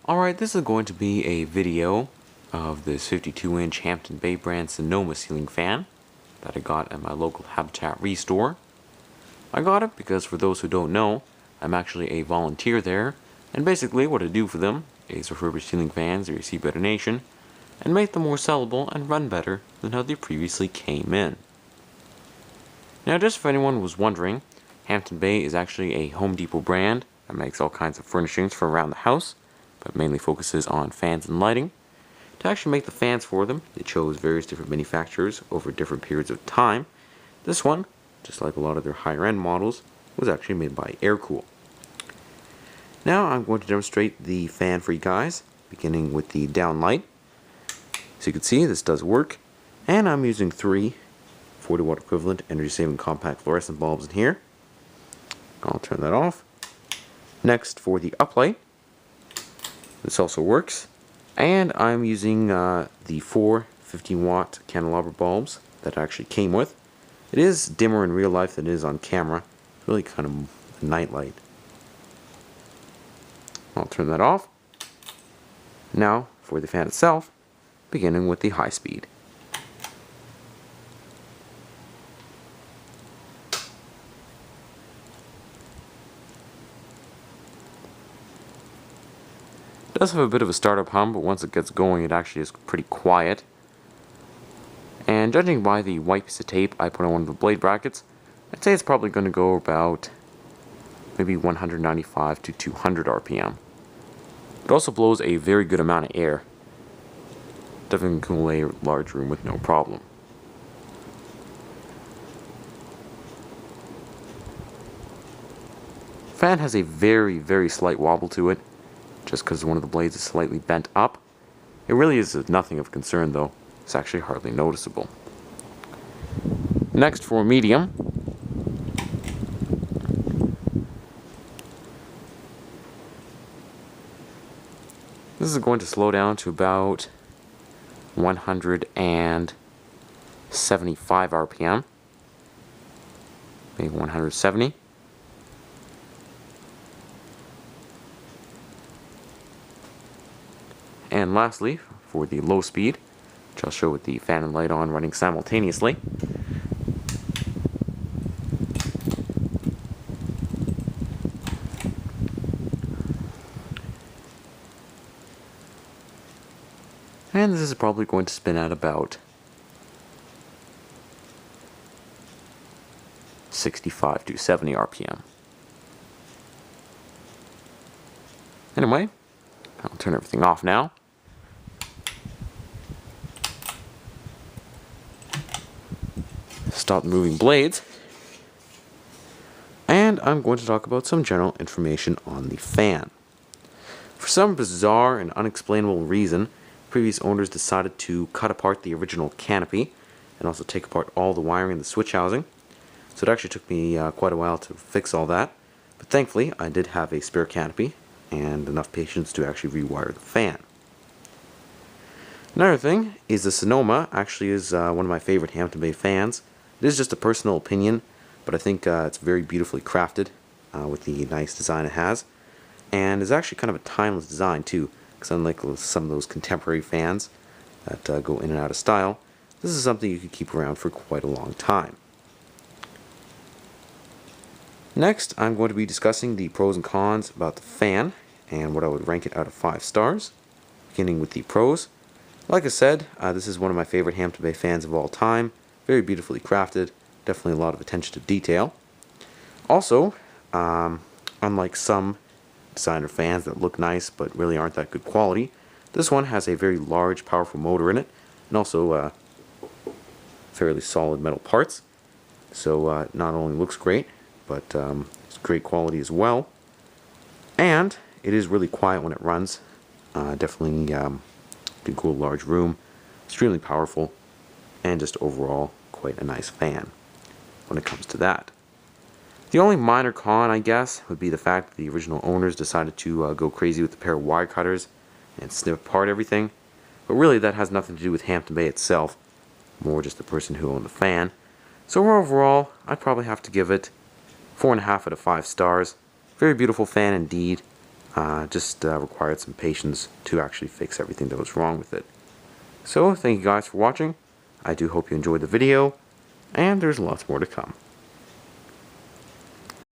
Alright, this is going to be a video of this 52-inch Hampton Bay brand Sonoma ceiling fan that I got at my local Habitat Restore. I got it because, for those who don't know, I'm actually a volunteer there, and basically what I do for them is refurbish ceiling fans they receive at a donation and make them more sellable and run better than how they previously came in. Now, just if anyone was wondering, Hampton Bay is actually a Home Depot brand that makes all kinds of furnishings for around the house, but mainly focuses on fans and lighting. To actually make the fans for them, they chose various different manufacturers over different periods of time. This one, just like a lot of their higher end models, was actually made by Aircool. Now I'm going to demonstrate the fan for you guys, beginning with the down light. So you can see this does work, and I'm using 3 40 watt equivalent energy saving compact fluorescent bulbs in here. I'll turn that off. Next, for the uplight, this also works, and I'm using the 4 15 watt candelabra bulbs that actually came with. It is dimmer in real life than it is on camera. It's really kind of a night light. I'll turn that off. Now for the fan itself, beginning with the high speed. It does have a bit of a startup hum, but once it gets going it actually is pretty quiet. And judging by the white piece of tape I put on one of the blade brackets, I'd say it's probably going to go about maybe 195 to 200 RPM. It also blows a very good amount of air. Definitely can cool a large room with no problem. The fan has a very slight wobble to it, just because one of the blades is slightly bent up. It really is nothing of concern though. It's actually hardly noticeable. Next, for medium, this is going to slow down to about 175 RPM, maybe 170. And lastly, for the low speed, which I'll show with the fan and light on running simultaneously. And this is probably going to spin at about 65 to 70 RPM. Anyway, I'll turn everything off now. Stop moving blades, and I'm going to talk about some general information on the fan. For some bizarre and unexplainable reason, previous owners decided to cut apart the original canopy and also take apart all the wiring in the switch housing. So it actually took me quite a while to fix all that, but thankfully I did have a spare canopy and enough patience to actually rewire the fan. Another thing is the Sonoma actually is one of my favorite Hampton Bay fans. It is just a personal opinion, but I think it's very beautifully crafted with the nice design it has, and is actually kind of a timeless design too, because unlike some of those contemporary fans that go in and out of style, this is something you could keep around for quite a long time. Next, I'm going to be discussing the pros and cons about the fan and what I would rank it out of 5 stars, beginning with the pros. Like I said, this is one of my favorite Hampton Bay fans of all time. Very beautifully crafted, definitely a lot of attention to detail. Also, unlike some designer fans that look nice but really aren't that good quality, this one has a very large, powerful motor in it, and also fairly solid metal parts. So not only looks great, but it's great quality as well. And it is really quiet when it runs. Definitely can cool a large room. Extremely powerful, and just overall quite a nice fan when it comes to that. The only minor con, I guess, would be the fact that the original owners decided to go crazy with a pair of wire cutters and snip apart everything. But really that has nothing to do with Hampton Bay itself, more just the person who owned the fan. So overall, I'd probably have to give it 4.5 out of 5 stars. Very beautiful fan indeed. Just required some patience to actually fix everything that was wrong with it. So thank you guys for watching. I do hope you enjoyed the video, and there's lots more to come.